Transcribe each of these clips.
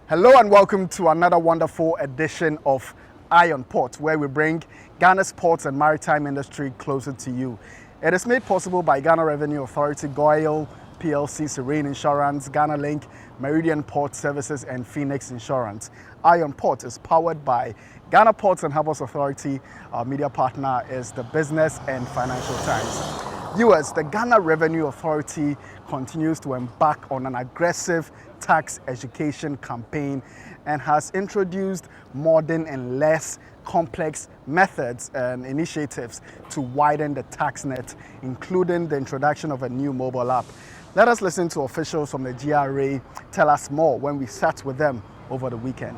Hello and welcome to another wonderful edition of Eye on Port, where we bring Ghana's ports and maritime industry closer to you. It is made possible by Ghana Revenue Authority, GOIL, PLC, Serene Insurance, Ghana Link, Meridian Port Services, and Phoenix Insurance. Eye on Port is powered by Ghana Ports and Harbours Authority. Our media partner is the Business and Financial Times. Viewers, the Ghana Revenue Authority continues to embark on an aggressive tax education campaign and has introduced modern and less complex methods and initiatives to widen the tax net, including the introduction of a new mobile app. Let us listen to officials from the GRA tell us more when we sat with them over the weekend.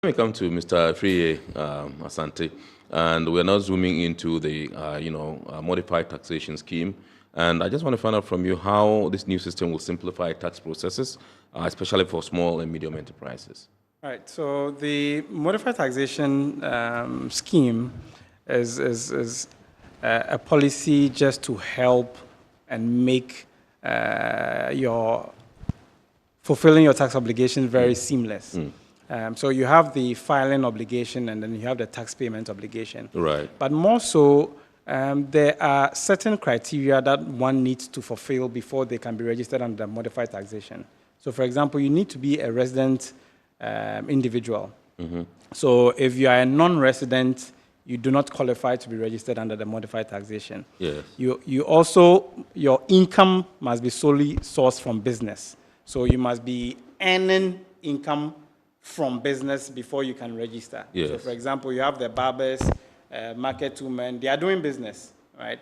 Let me come to Mr. Friye Asante, and we're now zooming into the modified taxation scheme. And I just want to find out from you how this new system will simplify tax processes, especially for small and medium enterprises. Right. So the modified taxation scheme is a policy just to help and make your fulfilling your tax obligations very seamless. So you have the filing obligation and then you have the tax payment obligation. Right. But more so, there are certain criteria that one needs to fulfill before they can be registered under modified taxation. So for example, you need to be a resident individual. So if you are a non-resident, you do not qualify to be registered under the modified taxation. Yes. You also, your income must be solely sourced from business. So you must be earning income from business before you can register. Yes. So for example, you have the barbers, market women, they are doing business, right?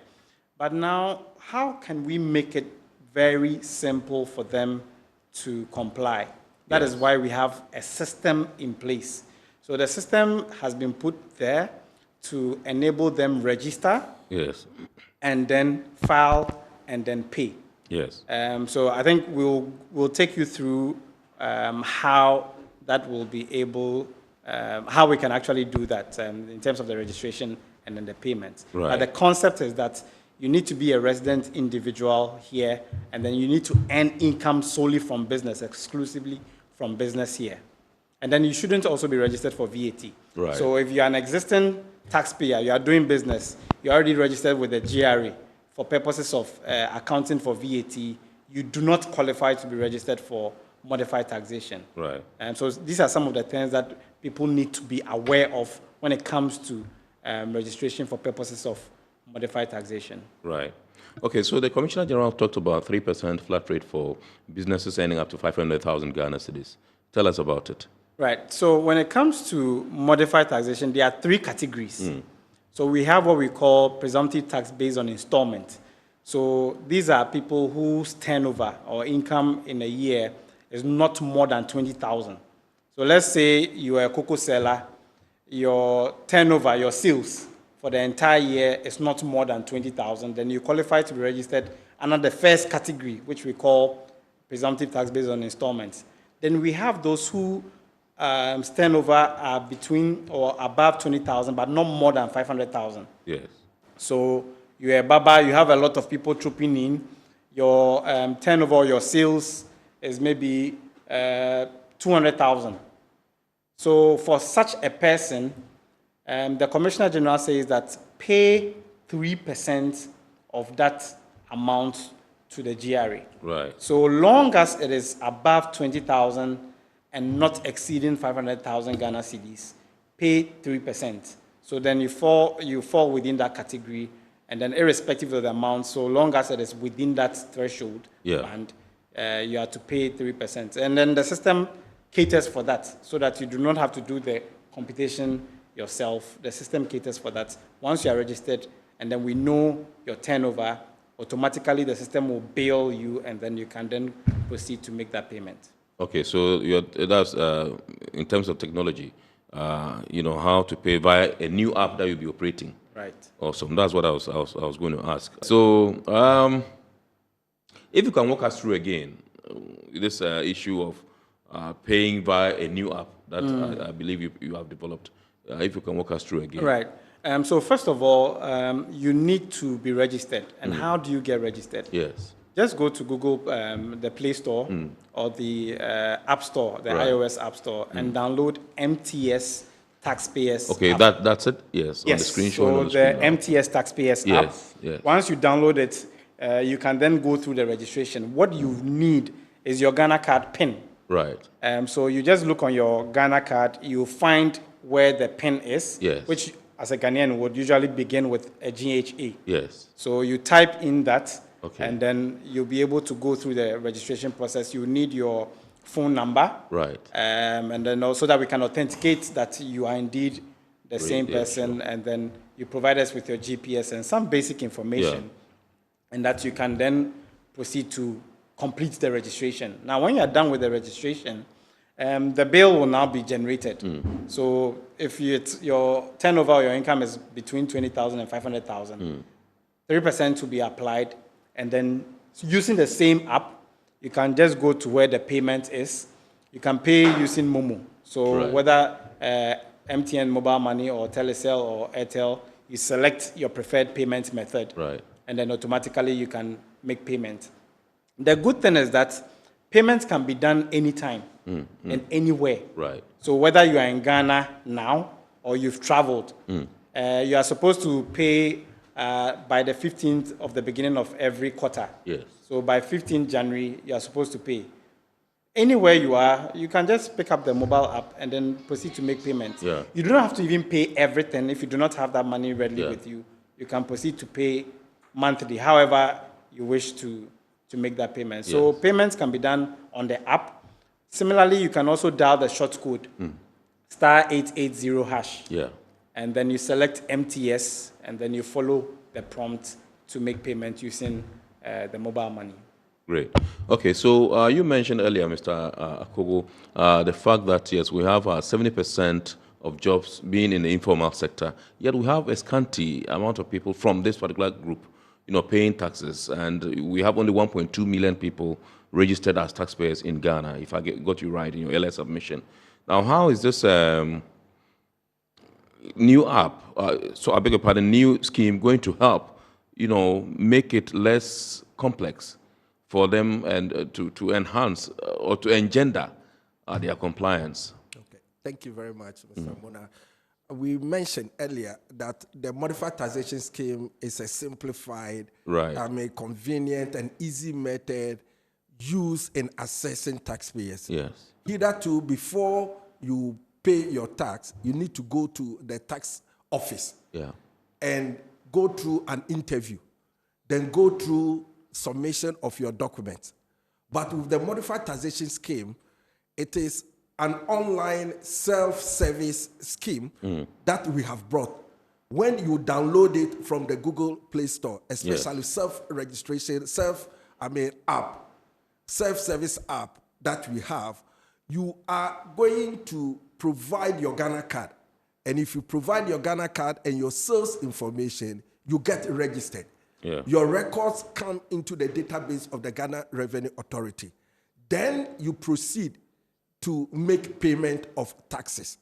But now, how can we make it very simple for them to comply? That is why we have a system in place. So the system has been put there to enable them register, Yes. and then file, and then pay. Yes. So I think we'll take you through how that will be able, how we can actually do that in terms of the registration and then the payment. Right. But the concept is that you need to be a resident individual here, and then you need to earn income solely from business, exclusively from business here. And then you shouldn't also be registered for VAT. Right. So if you're an existing taxpayer, you are doing business, you're already registered with the GRA for purposes of accounting for VAT, you do not qualify to be registered for modified taxation. Right. And so these are some of the things that people need to be aware of when it comes to registration for purposes of modified taxation. Right. Okay, so the Commissioner General talked about 3% flat rate for businesses earning up to 500,000 Ghana cedis. Tell us about it. Right. So when it comes to modified taxation, there are three categories. So we have what we call presumptive tax based on installment. So these are people whose turnover or income in a year is not more than 20,000. So let's say you are a cocoa seller, your turnover, your sales for the entire year is not more than 20,000, then you qualify to be registered under the first category, which we call presumptive tax based on installments. Then we have those who turnover are between or above 20,000, but not more than 500,000. Yes. So you're a barber, you have a lot of people trooping in, your turnover, your sales is maybe 200,000. So for such a person, the Commissioner General says that pay 3% of that amount to the GRA. Right. So long as it is above 20,000 and not exceeding 500,000 Ghana cedis, pay 3%. So then you fall within that category, and then irrespective of the amount, so long as it is within that threshold band, you have to pay 3%. And then the system caters for that, so that you do not have to do the computation yourself. The system caters for that. Once you are registered, and then we know your turnover, automatically the system will bill you, and then you can then proceed to make that payment. Okay, so that's in terms of technology, how to pay via a new app that you'll be operating. Right. Awesome. That's what I was going to ask. So, if you can walk us through again this issue of paying via a new app that I believe you have developed, if you can walk us through again. Right. So first of all, you need to be registered. And how do you get registered? Yes. just go to Google, the Play Store or the App Store, the iOS App Store, and download MTS Taxpayers Okay, app. that's it? Yes, on the screen showing So on the screen the now. MTS Taxpayers app. Yes, yes. Once you download it, you can then go through the registration. What you need is your Ghana card PIN. Right. So you just look on your Ghana card, you find where the PIN is, Yes. which as a Ghanaian would usually begin with a GHA. Yes. So you type in that, Okay. and then you'll be able to go through the registration process. You need your phone number, Right. and then also that we can authenticate that you are indeed the same yeah, person, and then you provide us with your GPS and some basic information, and that you can then proceed to complete the registration. Now, when you are done with the registration, the bill will now be generated. So if your turnover or your income is between 20,000 and 500,000, 3% will be applied, and then using the same app, you can just go to where the payment is. You can pay using Momo. So whether MTN mobile money or Telecel or Airtel, you select your preferred payment method, and then automatically you can make payment. The good thing is that payments can be done anytime and anywhere. Right. So whether you are in Ghana now or you've traveled, you are supposed to pay by the 15th of the beginning of every quarter. Yes. So by 15th January, you are supposed to pay. Anywhere you are, you can just pick up the mobile app and then proceed to make payments. Yeah. You don't have to even pay everything if you do not have that money readily with you. You can proceed to pay monthly, however you wish to make that payment. So payments can be done on the app. Similarly, you can also dial the short code, *880#. Yeah. And then you select MTS, and then you follow the prompt to make payment using the mobile money. Great. Okay, so you mentioned earlier, Mr. Akogo, the fact that, yes, we have 70% of jobs being in the informal sector, yet we have a scanty amount of people from this particular group, paying taxes, and we have only 1.2 million people registered as taxpayers in Ghana, if I got you right in your LS submission. Now, how is this new app, so I beg your pardon, new scheme going to help, make it less complex for them and to enhance or to engender their compliance? Okay, thank you very much, Mr. Mona. We mentioned earlier that the modified taxation scheme is a simplified, convenient and easy method used in assessing taxpayers. Yes. Hitherto, before you pay your tax, you need to go to the tax office and go through an interview, then go through submission of your documents. But with the modified taxation scheme, it is an online self-service scheme that we have brought. When you download it from the Google Play Store, especially self-registration, self-service app that we have, you are going to provide your Ghana card. And if you provide your Ghana card and your sales information, you get registered. Your records come into the database of the Ghana Revenue Authority. Then you proceed to make payment of taxes.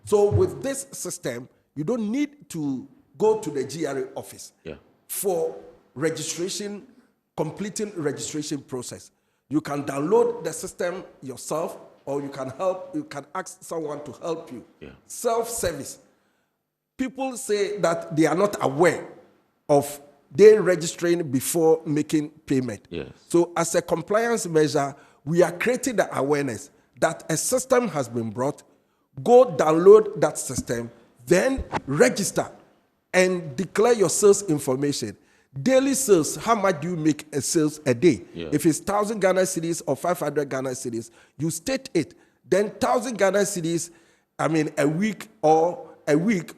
So with this system, you don't need to go to the GRA office for registration, completing registration process. You can download the system yourself, or you can ask someone to help you. Self-service. People say that they are not aware of they registering before making payment. So as a compliance measure, we are creating the awareness that a system has been brought. Go download that system, then register and declare your sales information. Daily sales, how much do you make a sales a day? If it's 1,000 Ghana cedis or 500 Ghana cedis, you state it. Then 1,000 Ghana cedis, a week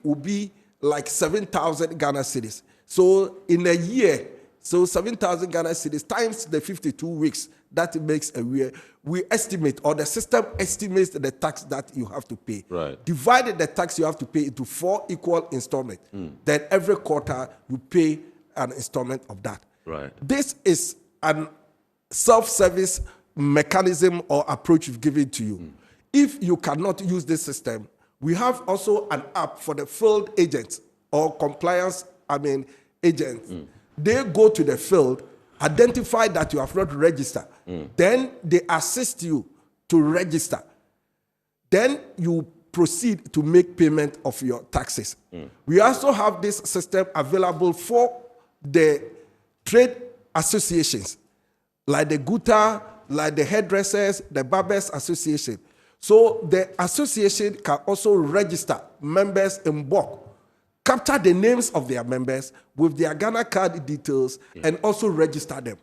will be like 7,000 Ghana cedis. So in a year, 7,000 Ghana cedis times the 52 weeks, that makes a year. We estimate, or the system estimates the tax that you have to pay. Divided the tax you have to pay into 4 equal installments. Then every quarter you pay an installment of that. This is an self-service mechanism or approach we've given to you. If you cannot use this system, we have also an app for the field agents or compliance agents. They go to the field identify that you have not registered, then they assist you to register. Then you proceed to make payment of your taxes. We also have this system available for the trade associations, like the GUTA, like the hairdressers, the barbers association. So the association can also register members in bulk, capture the names of their members with their Ghana card details, and also register them.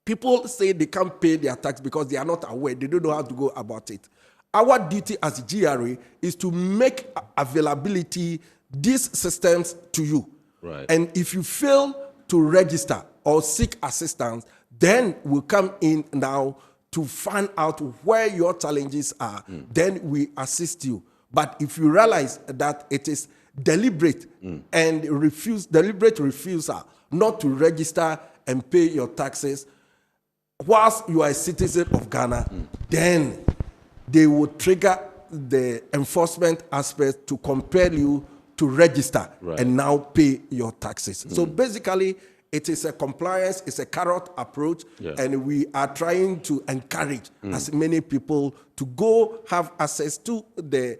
People say they can't pay their tax because they are not aware. They don't know how to go about it. Our duty as GRA is to make availability these systems to you. Right. And if you fail to register or seek assistance, then we'll come in now to find out where your challenges are. Then we assist you. But if you realize that it is deliberate and deliberate refusal not to register and pay your taxes whilst you are a citizen of Ghana, then they will trigger the enforcement aspect to compel you to register and now pay your taxes. So basically, it is a compliance, it's a carrot approach, and we are trying to encourage as many people to go have access to the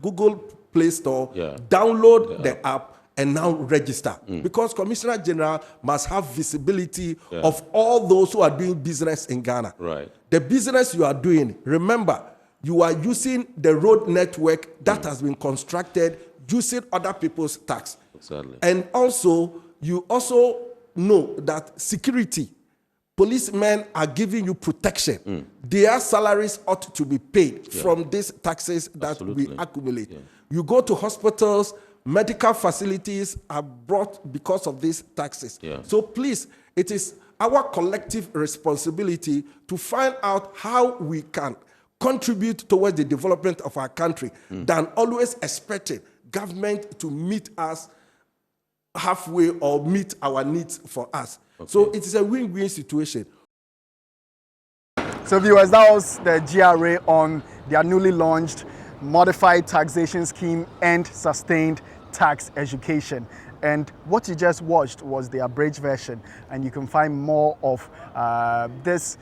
Google Play Store, download the app, and now register. Because Commissioner General must have visibility of all those who are doing business in Ghana. Right. The business you are doing, remember, you are using the road network that has been constructed using other people's tax. Exactly. And also, you also know that security, policemen are giving you protection. Their salaries ought to be paid from these taxes that we accumulate. You go to hospitals, medical facilities are brought because of these taxes. So please, it is our collective responsibility to find out how we can contribute towards the development of our country than always expecting government to meet us halfway or meet our needs for us. So it is a win-win situation. So viewers, that was the GRA on their newly launched modified taxation scheme and sustained tax education. And what you just watched was the abridged version, and you can find more of this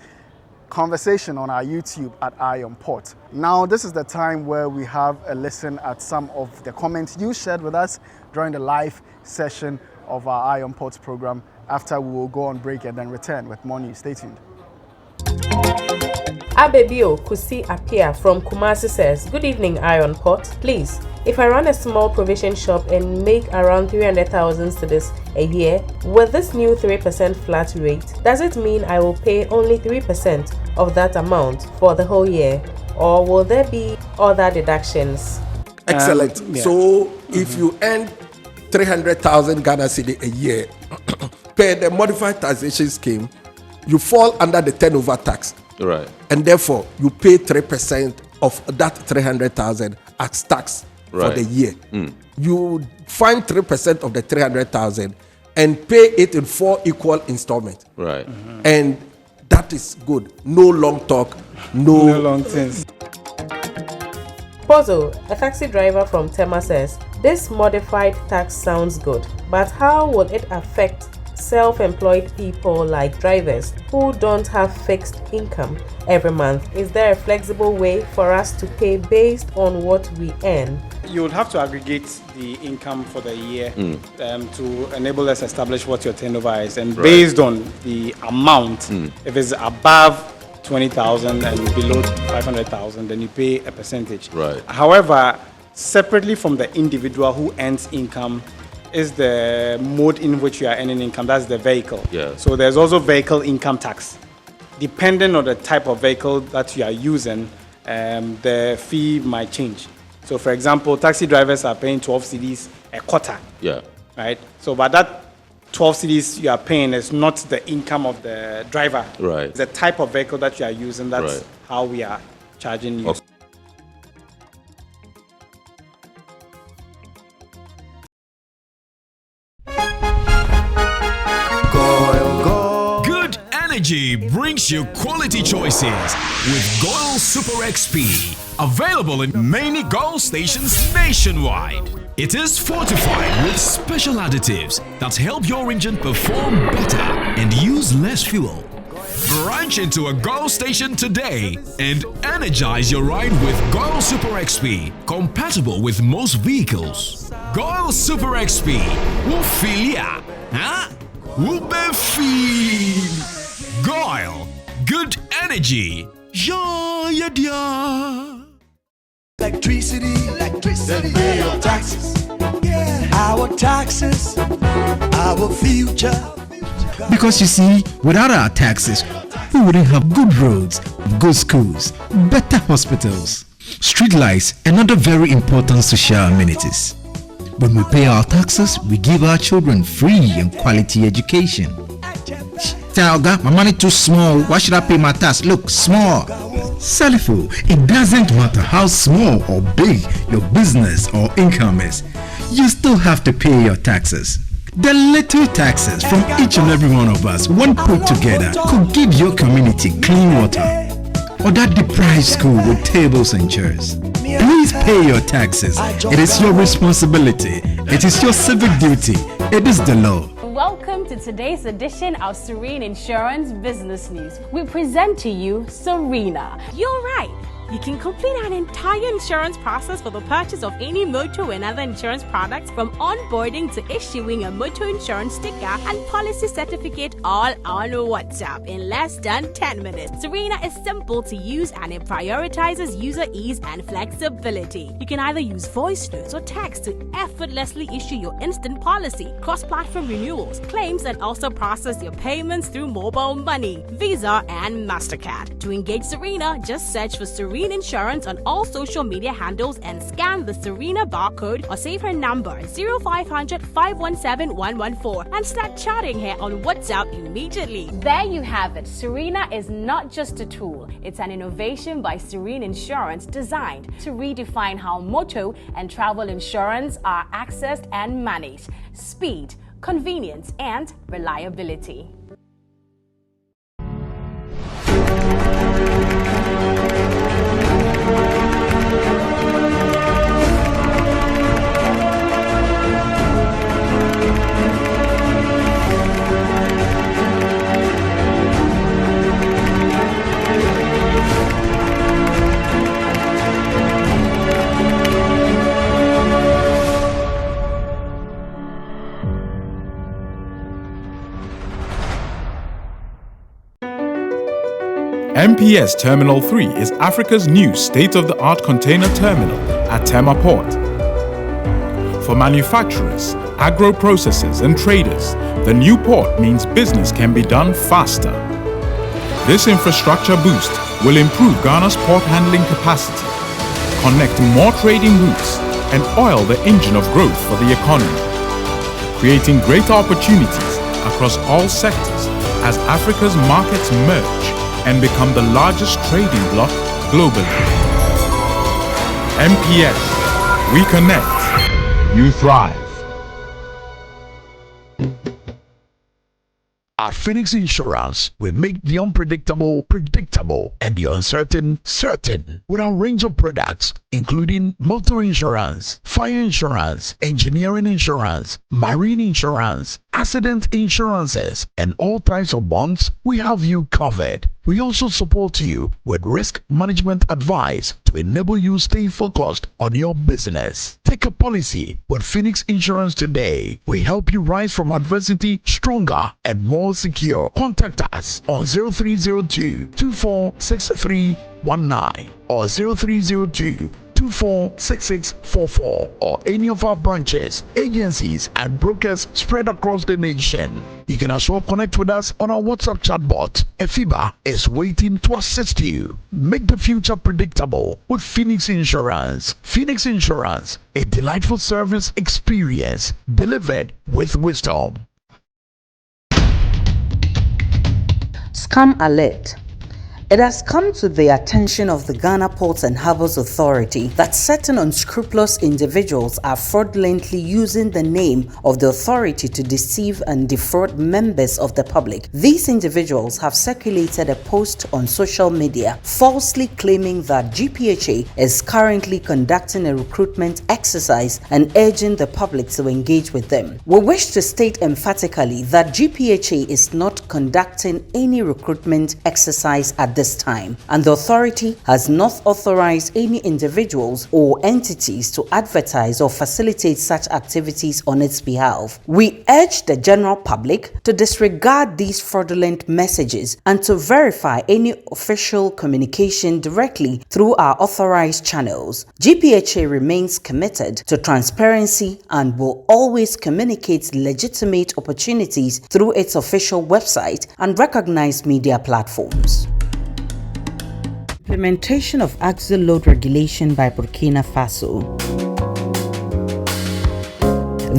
conversation on our YouTube at Eye on Port. Now, this is the time where we have a listen at some of the comments you shared with us during the live session of our Eye on Port program. After we will go on break and then return with more news. Stay tuned. Abebio Kusi Apia from Kumasi says, "Good evening, Iron Pot. Please, if I run a small provision shop and make around 300,000 cedis a year, with this new 3% flat rate, does it mean I will pay only 3% of that amount for the whole year, or will there be other deductions?" Excellent. So if you earn 300,000 Ghana cedi a year, per the modified taxation scheme, you fall under the turnover tax. Right. And therefore, you pay 3% of that 300,000 as tax for the year. You find 3% of the 300,000 and pay it in 4 equal installments. Right. And that is good. No long talk, no long things. Pozo, a taxi driver from Tema, says, "This modified tax sounds good, but how will it affect self-employed people like drivers who don't have fixed income every month? Is there a flexible way for us to pay based on what we earn?" You would have to aggregate the income for the year to enable us to establish what your turnover is. And based on the amount, if it's above 20,000 and below 500,000, then you pay a percentage. Right. However, separately from the individual who earns income is the mode in which you are earning income. That's the vehicle. Yeah. So there's also vehicle income tax. Depending on the type of vehicle that you are using, the fee might change. So for example, taxi drivers are paying 12 cedis a quarter. Yeah. Right? So but that 12 cedis you are paying is not the income of the driver. Right. The type of vehicle that you are using, that's Right. how we are charging you. Okay. Energy brings you quality choices with Goil Super XP. Available in many Goil stations nationwide. It is fortified with special additives that help your engine perform better and use less fuel. Branch into a Goil station today and energize your ride with Goil Super XP, compatible with most vehicles. Goil Super XP, Wufilia, huh? Wubefeel. Goil, good energy. Yeah, yeah. Electricity, then pay your taxes. Yeah. Our taxes, our future. Because you see, without our taxes, we wouldn't have good roads, good schools, better hospitals, street lights, and other very important social amenities. When we pay our taxes, we give our children free and quality education. Talga, my money too small. Why should I pay my tax? Look, small. Salifo, it doesn't matter how small or big your business or income is. You still have to pay your taxes. The little taxes from each and every one of us, when put together, could give your community clean water or that deprived school with tables and chairs. Please pay your taxes. It is your responsibility. It is your civic duty. It is the law. Welcome to today's edition of Serene Insurance Business News. We present to you Serena. You're right. You can complete an entire insurance process for the purchase of any motor and other insurance products, from onboarding to issuing a motor insurance sticker and policy certificate, all on WhatsApp in less than 10 minutes. Serena is simple to use and it prioritizes user ease and flexibility. You can either use voice notes or text to effortlessly issue your instant policy, cross-platform renewals, claims, and also process your payments through mobile money, Visa, and MasterCard. To engage Serena, just search for Serena Insurance on all social media handles and scan the Serena barcode or save her number 0500 517 114 and start chatting her on WhatsApp immediately. There you have it. Serena is not just a tool, it's an innovation by Serene Insurance designed to redefine how motor and travel insurance are accessed and managed. Speed, convenience, and reliability. MPS Terminal 3 is Africa's new state-of-the-art container terminal at Tema Port. For manufacturers, agro-processors and traders, the new port means business can be done faster. This infrastructure boost will improve Ghana's port handling capacity, connect more trading routes, and oil the engine of growth for the economy, creating greater opportunities across all sectors as Africa's markets merge and become the largest trading bloc globally. MPS, we connect, you thrive. At Phoenix Insurance, we make the unpredictable predictable and the uncertain certain with our range of products, including motor insurance, fire insurance, engineering insurance, marine insurance, accident insurances, and all types of bonds. We have you covered. We also support you with risk management advice to enable you stay focused on your business. Take a policy with Phoenix Insurance today. We help you rise from adversity stronger and more secure. Contact us on 0302 246319 or 0302 246644 or any of our branches, agencies, and brokers spread across the nation. You can as well connect with us on our WhatsApp chatbot. FIBA is waiting to assist you. Make the future predictable with Phoenix Insurance. Phoenix Insurance, a delightful service experience delivered with wisdom. Scam alert. It has come to the attention of the Ghana Ports and Harbours Authority that certain unscrupulous individuals are fraudulently using the name of the authority to deceive and defraud members of the public. These individuals have circulated a post on social media falsely claiming that GPHA is currently conducting a recruitment exercise and urging the public to engage with them. We wish to state emphatically that GPHA is not conducting any recruitment exercise at this time, and the authority has not authorized any individuals or entities to advertise or facilitate such activities on its behalf. We urge the general public to disregard these fraudulent messages and to verify any official communication directly through our authorized channels. GPHA remains committed to transparency and will always communicate legitimate opportunities through its official website and recognized media platforms. Implementation of axle load regulation by Burkina Faso.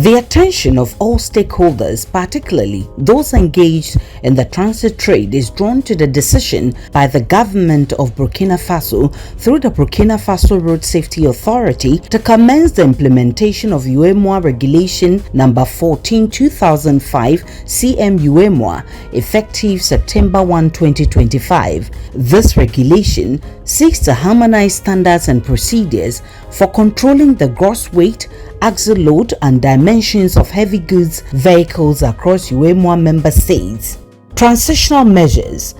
The attention of all stakeholders, particularly those engaged in the transit trade, is drawn to the decision by the government of Burkina Faso through the Burkina Faso Road Safety Authority to commence the implementation of UEMOA Regulation Number 14/2005 CM UEMOA effective September 1, 2025. This regulation seeks to harmonize standards and procedures for controlling the gross weight, axle load and dimensions of heavy goods vehicles across UEMOA member states. Transitional measures.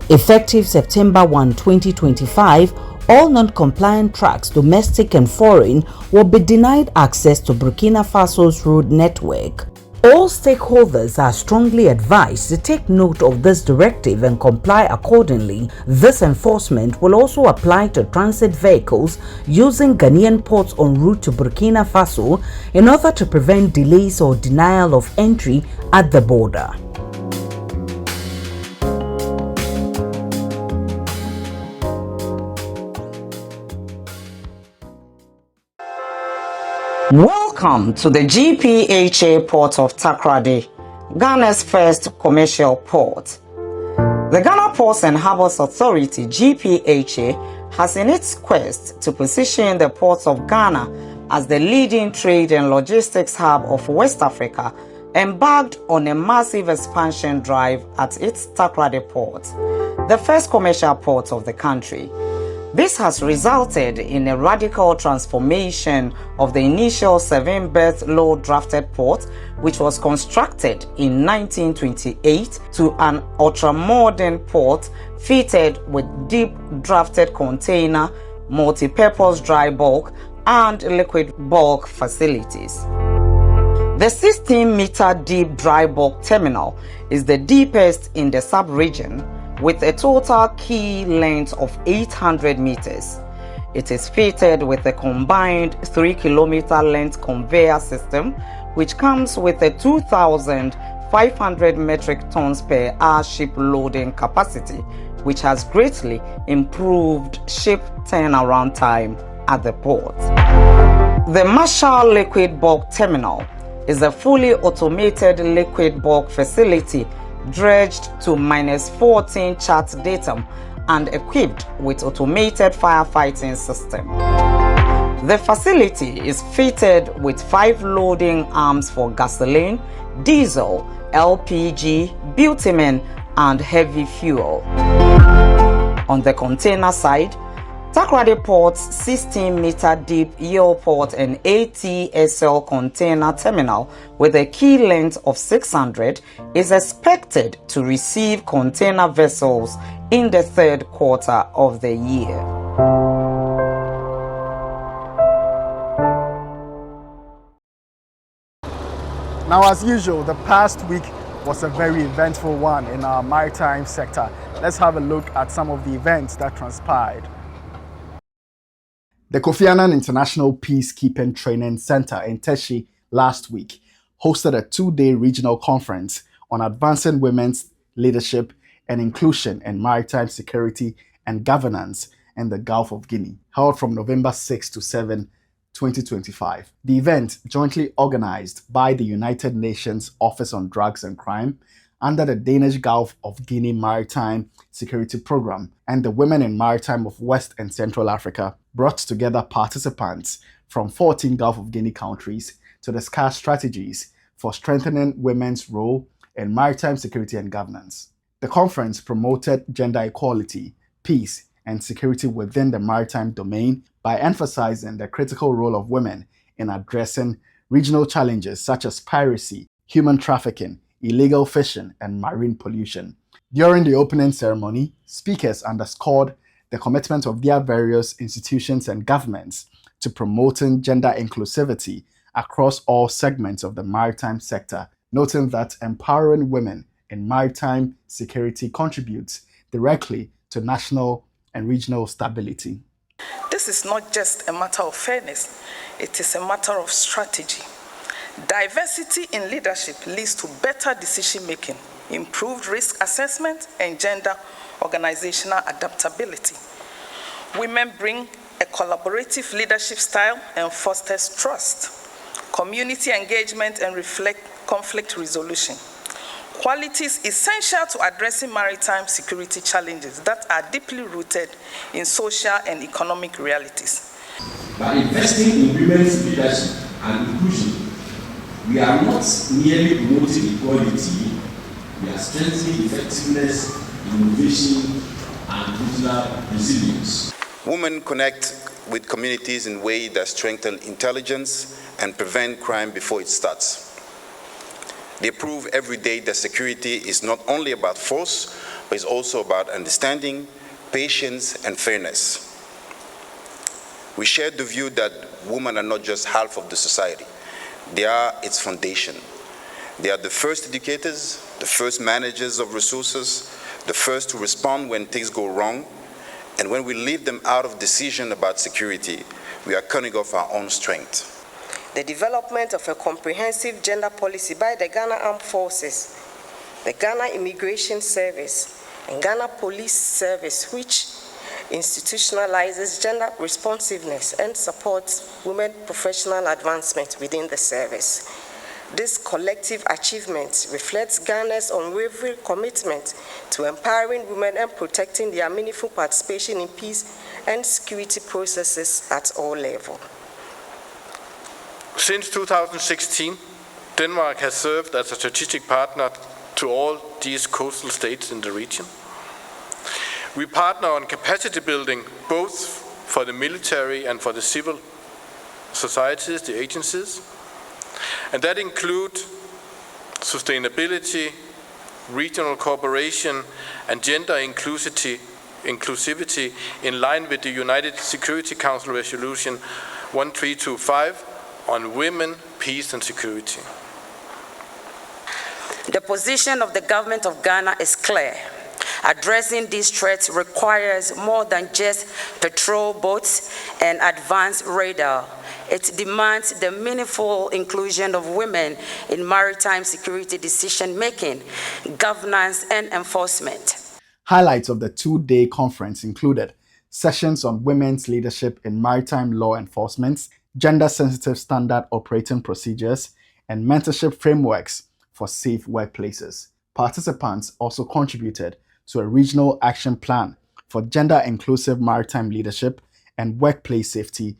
Effective September 1, 2025, all non-compliant trucks, domestic and foreign, will be denied access to Burkina Faso's road network. All stakeholders are strongly advised to take note of this directive and comply accordingly. This enforcement will also apply to transit vehicles using Ghanaian ports en route to Burkina Faso in order to prevent delays or denial of entry at the border. Welcome to the GPHA port of Takoradi, Ghana's first commercial port. The Ghana Ports and Harbours Authority (GPHA) has in its quest to position the ports of Ghana as the leading trade and logistics hub of West Africa, embarked on a massive expansion drive at its Takoradi port, the first commercial port of the country. This has resulted in a radical transformation of the initial 7-berth low-drafted port, which was constructed in 1928, to an ultra-modern port fitted with deep-drafted container, multi-purpose dry bulk, and liquid bulk facilities. The 16-meter deep dry bulk terminal is the deepest in the sub-region, with a total quay length of 800 meters. It is fitted with a combined 3-kilometer length conveyor system, which comes with a 2,500 metric tons per hour ship loading capacity, which has greatly improved ship turnaround time at the port. The Marshall Liquid Bulk Terminal is a fully automated liquid bulk facility dredged to -14 chart datum and equipped with automated firefighting system. The facility is fitted with 5 loading arms for gasoline, diesel, LPG, bitumen, and heavy fuel. On the container side, Takoradi Port's 16-meter deep Yield-Port and ATSL container terminal with a quay length of 600 is expected to receive container vessels in the 3rd quarter of the year. Now, as usual, the past week was a very eventful one in our maritime sector. Let's have a look at some of the events that transpired. The Kofi Annan International Peacekeeping Training Center in Teshi last week hosted a 2-day regional conference on advancing women's leadership and inclusion in maritime security and governance in the Gulf of Guinea, held from November 6 to 7, 2025. The event, jointly organized by the United Nations Office on Drugs and Crime under the Danish Gulf of Guinea Maritime Security Program, and the Women in Maritime of West and Central Africa brought together participants from 14 Gulf of Guinea countries to discuss strategies for strengthening women's role in maritime security and governance. The conference promoted gender equality, peace, and security within the maritime domain by emphasizing the critical role of women in addressing regional challenges such as piracy, human trafficking, illegal fishing, and marine pollution. During the opening ceremony, speakers underscored the commitment of their various institutions and governments to promoting gender inclusivity across all segments of the maritime sector, noting that empowering women in maritime security contributes directly to national and regional stability. This is not just a matter of fairness, it is a matter of strategy. Diversity in leadership leads to better decision-making, improved risk assessment, and gender organizational adaptability. Women bring a collaborative leadership style and fosters trust, community engagement, and reflect conflict resolution. Qualities essential to addressing maritime security challenges that are deeply rooted in social and economic realities. By investing in women's leadership and inclusion, we are not merely promoting equality, we are strengthening effectiveness, innovation, and regional resilience. Women connect with communities in ways that strengthen intelligence and prevent crime before it starts. They prove every day that security is not only about force, but it's also about understanding, patience, and fairness. We share the view that women are not just half of the society. They are its foundation. They are the first educators, the first managers of resources, the first to respond when things go wrong. And when we leave them out of decision about security, we are cutting off our own strength. The development of a comprehensive gender policy by the Ghana Armed Forces, the Ghana Immigration Service, and Ghana Police Service, which institutionalizes gender responsiveness and supports women professional advancement within the service. This collective achievement reflects Ghana's unwavering commitment to empowering women and protecting their meaningful participation in peace and security processes at all levels. Since 2016, Denmark has served as a strategic partner to all these coastal states in the region. We partner on capacity building both for the military and for the civil societies, the agencies, and that include sustainability, regional cooperation, and gender inclusivity in line with the United Security Council Resolution 1325 on women, peace, and security. The position of the government of Ghana is clear. Addressing these threats requires more than just patrol boats and advanced radar. It demands the meaningful inclusion of women in maritime security decision-making, governance, and enforcement. Highlights of the two-day conference included sessions on women's leadership in maritime law enforcement, gender-sensitive standard operating procedures, and mentorship frameworks for safe workplaces. Participants also contributed to a regional action plan for gender-inclusive maritime leadership and workplace safety,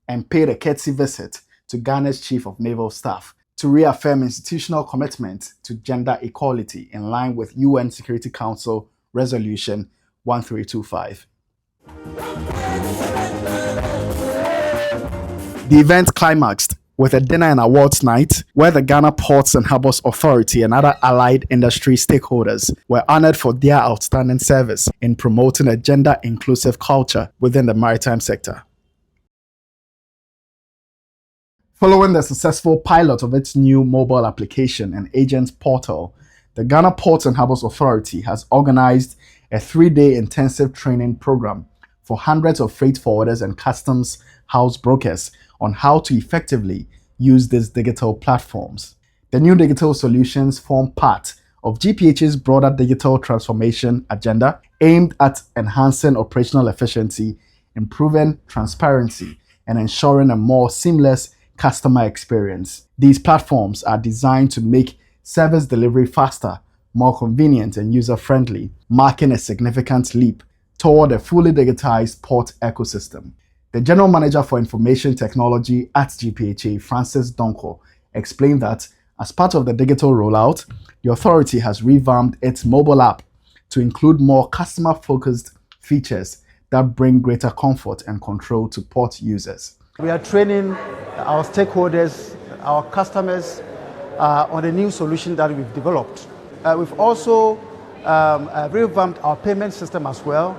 and paid a courtesy visit to Ghana's Chief of Naval Staff to reaffirm institutional commitment to gender equality in line with UN Security Council Resolution 1325. The event climaxed with a dinner and awards night where the Ghana Ports and Harbours Authority and other allied industry stakeholders were honored for their outstanding service in promoting a gender-inclusive culture within the maritime sector. Following the successful pilot of its new mobile application and agents portal, the Ghana Ports and Harbours Authority has organized a 3-day intensive training program for hundreds of freight forwarders and customs house brokers on how to effectively use these digital platforms. The new digital solutions form part of GPHA's broader digital transformation agenda aimed at enhancing operational efficiency, improving transparency, and ensuring a more seamless customer experience. These platforms are designed to make service delivery faster, more convenient and user-friendly, marking a significant leap toward a fully digitized port ecosystem. The General Manager for Information Technology at GPHA, Francis Donko, explained that as part of the digital rollout, the authority has revamped its mobile app to include more customer-focused features that bring greater comfort and control to port users. We are training our stakeholders, our customers, on a new solution that we've developed. We've also revamped our payment system as well.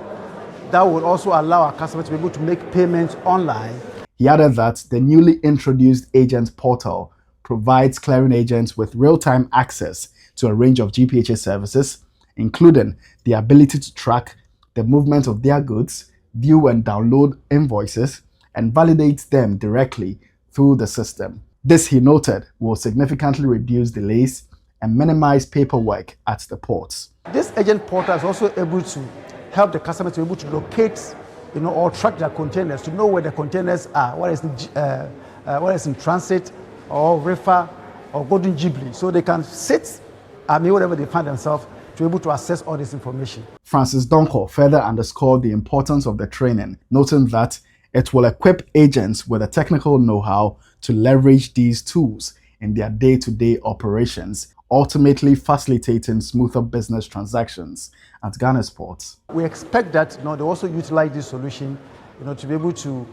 That will also allow our customers to be able to make payments online. He added that the newly introduced agent portal provides clearing agents with real-time access to a range of GPHA services, including the ability to track the movement of their goods, view and download invoices, and validate them directly through the system. This, he noted, will significantly reduce delays and minimize paperwork at the ports. This agent portal is also able to help the customers to be able to locate, or track their containers, to know where the containers are, what is in transit, or reefer, or golden jubilee, so they can sit, wherever they find themselves, to be able to access all this information. Francis Donko further underscored the importance of the training, noting that it will equip agents with the technical know-how to leverage these tools in their day-to-day operations, ultimately facilitating smoother business transactions at Ghana's ports. We expect that they also utilize this solution to be able to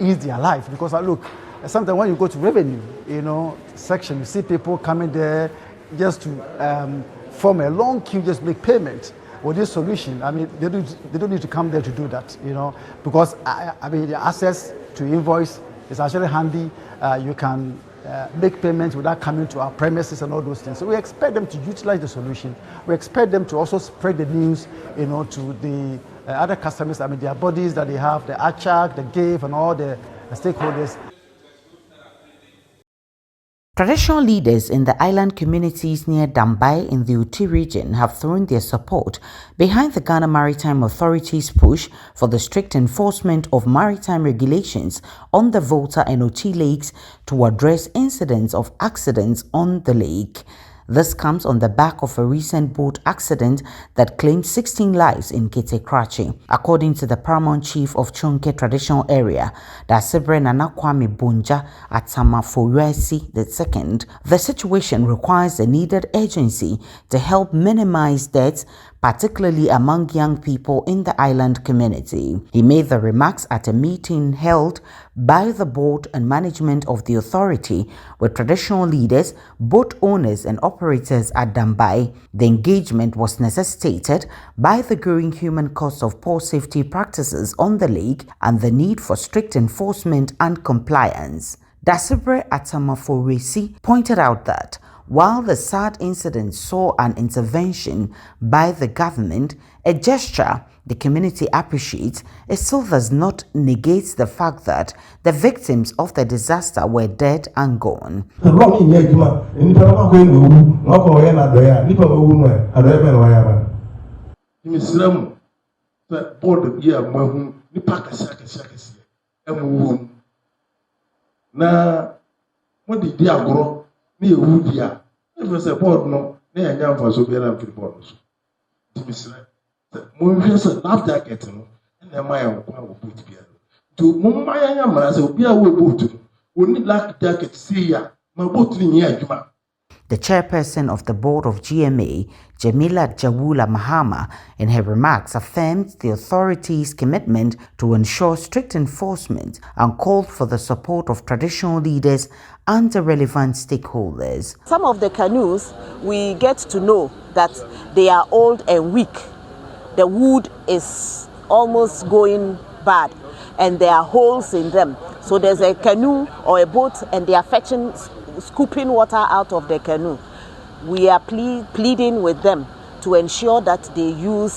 ease their life, because look, sometimes when you go to revenue section, you see people coming there just to form a long queue, just make payment. With this solution, they don't need to come there to do that, because the access to invoice is actually handy. You can make payments without coming to our premises and all those things. So we expect them to utilize the solution. We expect them to also spread the news, to the other customers. Their bodies that they have, the ACHAC, the GAVE, and all the stakeholders. Traditional leaders in the island communities near Dambai in the Oti region have thrown their support behind the Ghana Maritime Authority's push for the strict enforcement of maritime regulations on the Volta and Oti lakes to address incidents of accidents on the lake. This comes on the back of a recent boat accident that claimed 16 lives in Kete-Krachi. According to the Paramount Chief of Chonke Traditional Area, Dasibre Nana Kwame Bonja at Samafoyesi II, the situation requires a needed agency to help minimize deaths, particularly among young people in the island community. He made the remarks at a meeting held by the board and management of the authority with traditional leaders, boat owners and operators at Dambai. The engagement was necessitated by the growing human cost of poor safety practices on the lake and the need for strict enforcement and compliance. Dasibre Atamaforesi pointed out that while the sad incident saw an intervention by the government, a gesture the community appreciates, it still does not negate the fact that the victims of the disaster were dead and gone. Life jacket, and my own boot beer. To Mumaya Marazo, be a boot. We need life jacket, see ya, my boat in here, Juma. The chairperson of the board of GMA, Jamila Jawula Mahama, in her remarks affirmed the authority's commitment to ensure strict enforcement and called for the support of traditional leaders and the relevant stakeholders. Some of the canoes, we get to know that they are old and weak. The wood is almost going bad and there are holes in them. So there's a canoe or a boat and they are fetching, scooping water out of the canoe. We are pleading with them to ensure that they use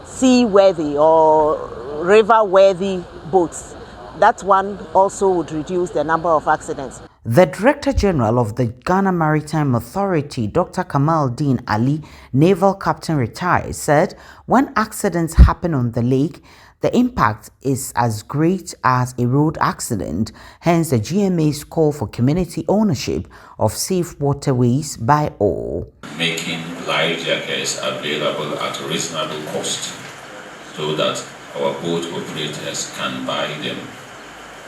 sea-worthy or river-worthy boats. That one also would reduce the number of accidents. The Director General of the Ghana Maritime Authority, Dr. Kamal Din Ali, Naval Captain retired, said when accidents happen on the lake, the impact is as great as a road accident, hence the GMA's call for community ownership of safe waterways by all. Making life jackets available at reasonable cost so that our boat operators can buy them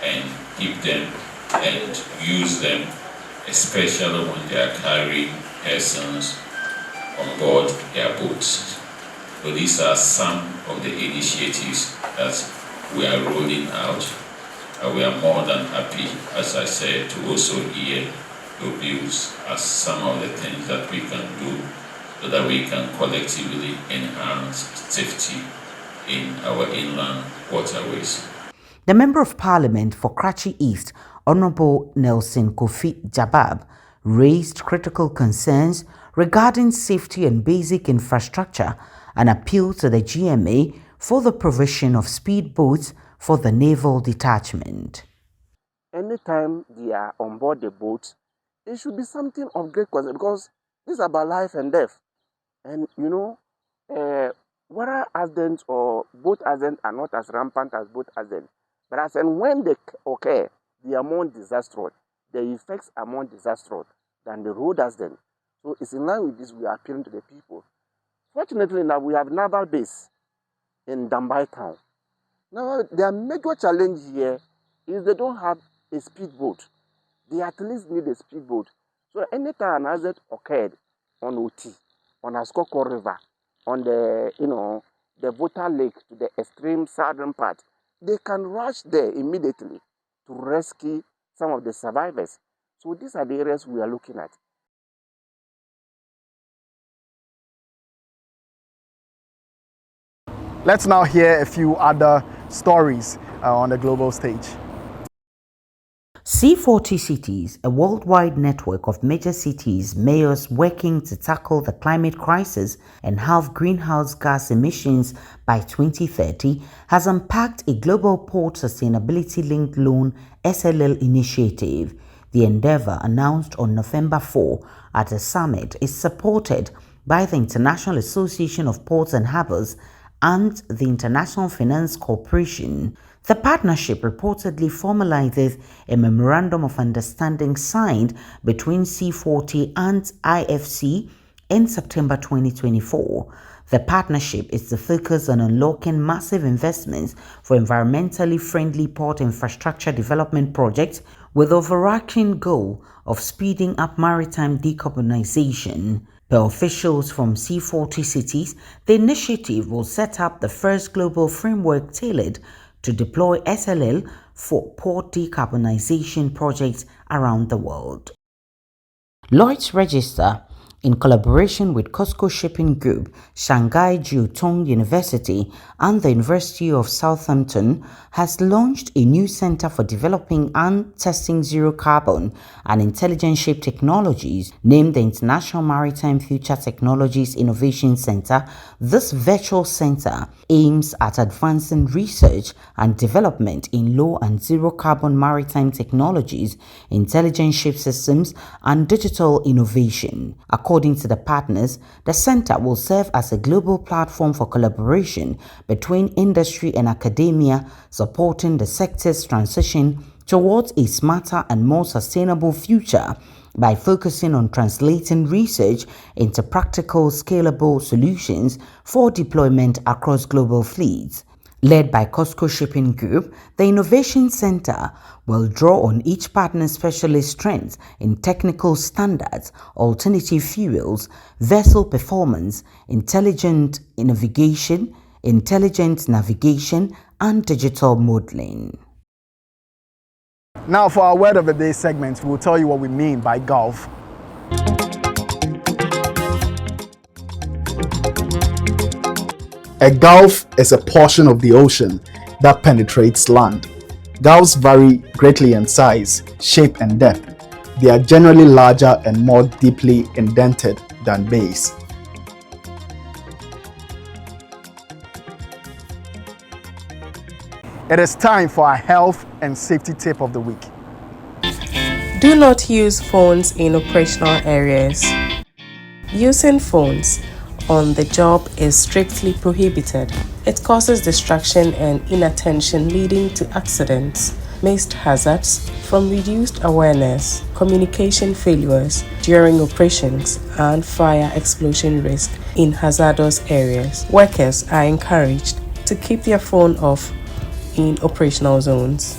and keep them and use them, especially when they are carrying persons on board their boats. So these are some of the initiatives that we are rolling out. We are more than happy, as I said, to also hear your views as some of the things that we can do so that we can collectively enhance safety in our inland waterways. The Member of Parliament for Karachi East, Honorable Nelson Kofi Jabab, raised critical concerns regarding safety and basic infrastructure and appealed to the GMA for the provision of speedboats for the naval detachment. Anytime they are on board the boat, it should be something of great concern because this is about life and death. And water accidents or boat accidents are not as rampant as boat accidents. But as and when they occur, they are more disastrous. The effects are more disastrous than the road accident. So it's in line with this, we are appealing to the people. Fortunately now, we have naval base in Dambai town. Now, their major challenge here is they don't have a speedboat. They at least need a speedboat. So anytime an accident occurred on OT, on Askoko River, on the, the Volta Lake to the extreme southern part, they can rush there immediately to rescue some of the survivors. So these are the areas we are looking at. Let's now hear a few other stories on the global stage. C40 Cities, a worldwide network of major cities mayors working to tackle the climate crisis and halve greenhouse gas emissions by 2030, has unpacked a global port sustainability-linked loan SLL initiative. The endeavor, announced on November 4 at a summit, is supported by the International Association of Ports and Harbours and the International Finance Corporation. The partnership reportedly formalizes a memorandum of understanding signed between C40 and IFC in September 2024. The partnership is to focus on unlocking massive investments for environmentally friendly port infrastructure development projects with the overarching goal of speeding up maritime decarbonization. Per officials from C40 Cities, the initiative will set up the first global framework tailored to deploy SLL for port decarbonization projects around the world. Lloyd's Register, in collaboration with COSCO Shipping Group, Shanghai Jiutong University, and the University of Southampton, has launched a new center for developing and testing zero carbon and intelligent ship technologies, named the International Maritime Future Technologies Innovation Center. This virtual center aims at advancing research and development in low and zero carbon maritime technologies, intelligent ship systems, and digital innovation. According to the partners, the center will serve as a global platform for collaboration between industry and academia, supporting the sector's transition towards a smarter and more sustainable future by focusing on translating research into practical, scalable solutions for deployment across global fleets. Led by COSCO Shipping Group, the Innovation Center will draw on each partner's specialist strengths in technical standards, alternative fuels, vessel performance, intelligent navigation, and digital modeling. Now for our Word of the Day segment, we'll tell you what we mean by Gulf. A gulf is a portion of the ocean that penetrates land. Gulfs vary greatly in size, shape, and depth. They are generally larger and more deeply indented than bays. It is time for our health and safety tip of the week. Do not use phones in operational areas. Using phones on the job is strictly prohibited. It causes distraction and inattention, leading to accidents. missed hazards from reduced awareness, communication failures during operations, and fire explosion risk in hazardous areas. Workers are encouraged to keep their phone off in operational zones.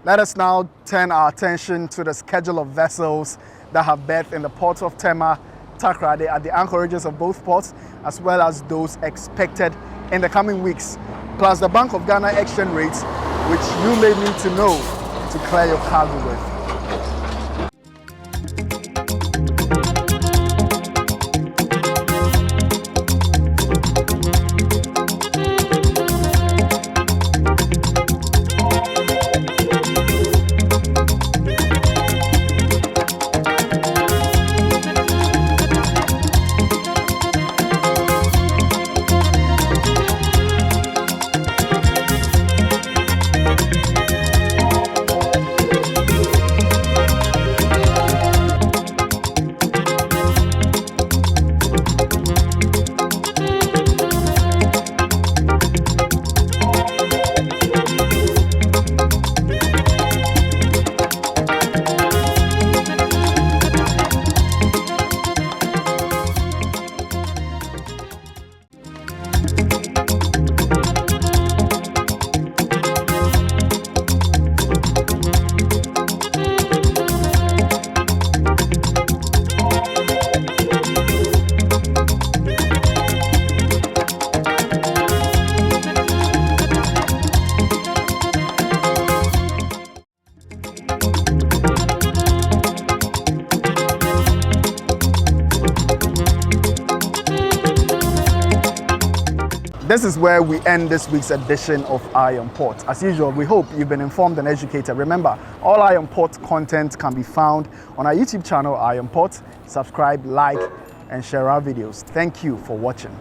Let us now turn our attention to the schedule of vessels that have berthed in the ports of Tema, Takoradi at the anchorages of both ports, as well as those expected in the coming weeks, plus the Bank of Ghana exchange rates, which you may need to know to clear your cargo with. This is where we end this week's edition of Eye on Port. As usual, we hope you've been informed and educated. Remember, all Eye on Port content can be found on our YouTube channel, Eye on Port. Subscribe, like, and share our videos. Thank you for watching.